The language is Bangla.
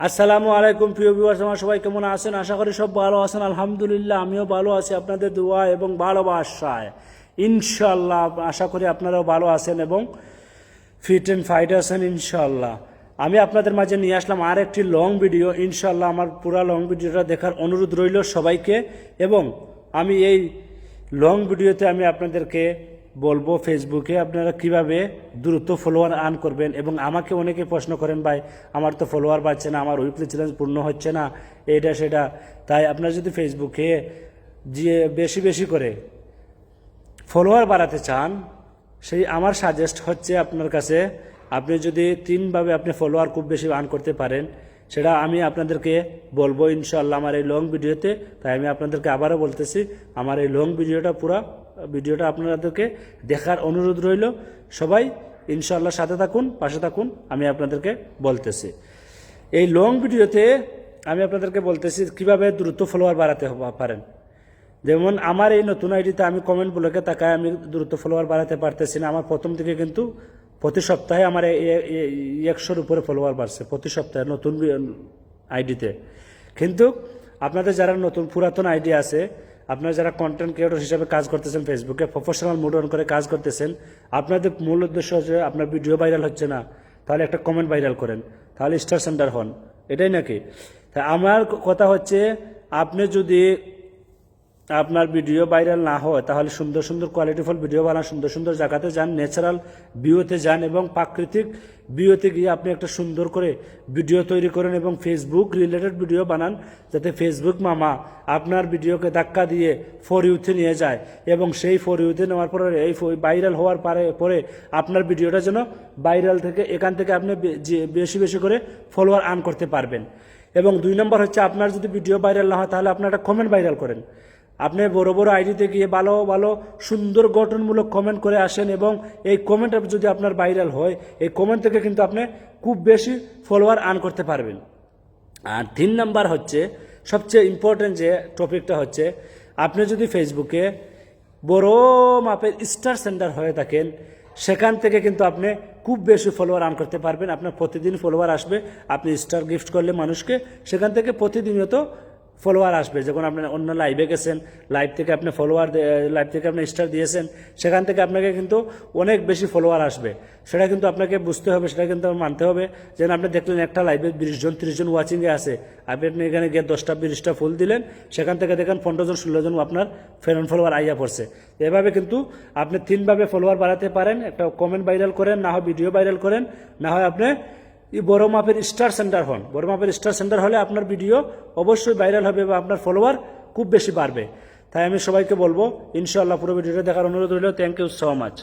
আসসালামু আলাইকুম প্রিয় ভিউয়ার্স, আমার সবাই কেমন আছেন? আশা করি সব ভালো আছেন। আলহামদুলিল্লাহ আমিও ভালো আছি আপনাদের দোয়া এবং ভালোবাসায়। ইনশাআল্লাহ আশা করি আপনারাও ভালো আছেন এবং ফিট অ্যান্ড ফাইট আছেন ইনশাআল্লাহ। আমি আপনাদের মাঝে নিয়ে আসলাম আর একটি লং ভিডিও। ইনশাআল্লাহ আমার পুরা লং ভিডিওটা দেখার অনুরোধ রইল সবাইকে। এবং আমি এই লং ভিডিওতে আমি আপনাদেরকে বলবো ফেসবুকে আপনারা কিভাবে দ্রুত ফলোয়ার আর্ন করবেন। এবং আমাকে অনেকে প্রশ্ন করেন, ভাই আমার তো ফলোয়ার বাড়ছে না, আমার উইকলি চ্যালেঞ্জ পূর্ণ হচ্ছে না, এইটা সেটা। তাই আপনারা যদি ফেসবুকে যে বেশি বেশি করে ফলোয়ার বাড়াতে চান, সেই আমার সাজেস্ট হচ্ছে আপনার কাছে, আপনি যদি তিনভাবে আপনি ফলোয়ার খুব বেশি আর্ন করতে পারেন, সেটা আমি আপনাদেরকে বলবো ইনশাআল্লাহ আমার এই লং ভিডিওতে। তাই আমি আপনাদেরকে আবারও বলতেছি, আমার এই লং ভিডিওটা আপনাদেরকে দেখার অনুরোধ রইল। সবাই ইনশাআল্লাহ সাথে থাকুন, পাশে থাকুন, আমি আপনাদেরকে বলতেছি। এই লং ভিডিওতে আমি আপনাদেরকে বলতেছি কিভাবে দ্রুত ফলোয়ার বাড়াতে পারেন। যেমন আমার এই নতুন আইডিতে আমি কমেন্ট ব্লকে তাকায় আমি দ্রুত ফলোয়ার বাড়াতে পারতেছি না। আমার প্রথম থেকে কিন্তু প্রতি সপ্তাহে আমার 100-র উপরে ফলোয়ার বাড়ছে প্রতি সপ্তাহে নতুন আইডিতে। কিন্তু আপনাদের যারা নতুন পুরাতন আইডি আছে, আপনারা যারা কন্টেন্ট ক্রিয়েটর হিসেবে কাজ করতেছেন, ফেসবুকে প্রফেশনাল মোড অন করে কাজ করতেছেন, আপনাদের মূল উদ্দেশ্য হচ্ছে আপনার ভিডিও ভাইরাল হচ্ছে না, তাহলে একটা কমেন্ট ভাইরাল করেন, তাহলে স্টার সেন্টার হন, এটাই নাকি? তা আমার কথা হচ্ছে, আপনি যদি আপনার ভিডিও ভাইরাল না হয় তাহলে সুন্দর সুন্দর কোয়ালিটিফুল ভিডিও বানান, সুন্দর সুন্দর জায়গাতে যান, ন্যাচারাল ভিউতে যান এবং প্রাকৃতিক ভিউতে গিয়ে আপনি একটা সুন্দর করে ভিডিও তৈরি করেন এবং ফেসবুক রিলেটেড ভিডিও বানান, যাতে ফেসবুক মামা আপনার ভিডিওকে ধাক্কা দিয়ে ফর ইউতে নিয়ে যায় এবং সেই ফর ইউতে নেওয়ার পরে এই ভাইরাল হওয়ার পরে আপনার ভিডিওটা যেন ভাইরাল থেকে এখান থেকে আপনি বেশি বেশি করে ফলোয়ার আর্ন করতে পারবেন। এবং 2 নম্বর হচ্ছে, আপনার যদি ভিডিও ভাইরাল না হয় তাহলে আপনার একটা কমেন্ট ভাইরাল করেন। আপনি বড় বড় আইডিতে গিয়ে ভালো ভালো সুন্দর গঠনমূলক কমেন্ট করে আসেন এবং এই কমেন্ট যদি আপনার ভাইরাল হয়, এই কমেন্ট থেকে কিন্তু আপনি খুব বেশি ফলোয়ার আর্ন করতে পারবেন। আর 3 নাম্বার হচ্ছে সবচেয়ে ইম্পর্টেন্ট যে টপিকটা হচ্ছে, আপনি যদি ফেসবুকে বড় মাপের স্টার সেন্টার হয়ে থাকেন, সেখান থেকে কিন্তু আপনি খুব বেশি ফলোয়ার আর্ন করতে পারবেন। আপনার প্রতিদিন ফলোয়ার আসবে, আপনি স্টার গিফট করলে মানুষকে, সেখান থেকে প্রতিদিনত ফলোয়ার আসবে। যখন আপনি অন্য লাইভে গেছেন, লাইভ থেকে আপনি আপনি স্টার দিয়েছেন, সেখান থেকে আপনাকে কিন্তু অনেক বেশি ফলোয়ার আসবে। সেটা কিন্তু আপনাকে বুঝতে হবে, সেটা কিন্তু মানতে হবে। যেন আপনি দেখলেন একটা লাইভে 20-30 জন ওয়াচিংয়ে আছে, আপনি এখানে গিয়ে 10-20টা ফুল দিলেন, সেখান থেকে দেখেন 15 জন 16 জন আপনার ফ্রেন্ড ফলোয়ার আইয়া পড়ছে। এভাবে কিন্তু আপনি 3ভাবে ফলোয়ার বাড়াতে পারেন। একটা কমেন্ট ভাইরাল করেন, না হয় ভিডিও ভাইরাল করেন, না হয় আপনি বড় মাপের স্টার সেন্টার হন। বড় মাপের স্টার সেন্টার হলে আপনার ভিডিও অবশ্যই ভাইরাল হবে বা আপনার ফলোয়ার খুব বেশি বাড়বে। তাই আমি সবাইকে বলবো ইনশাআল্লাহ পুরো ভিডিওটা দেখার অনুরোধ রইল। Thank you so much.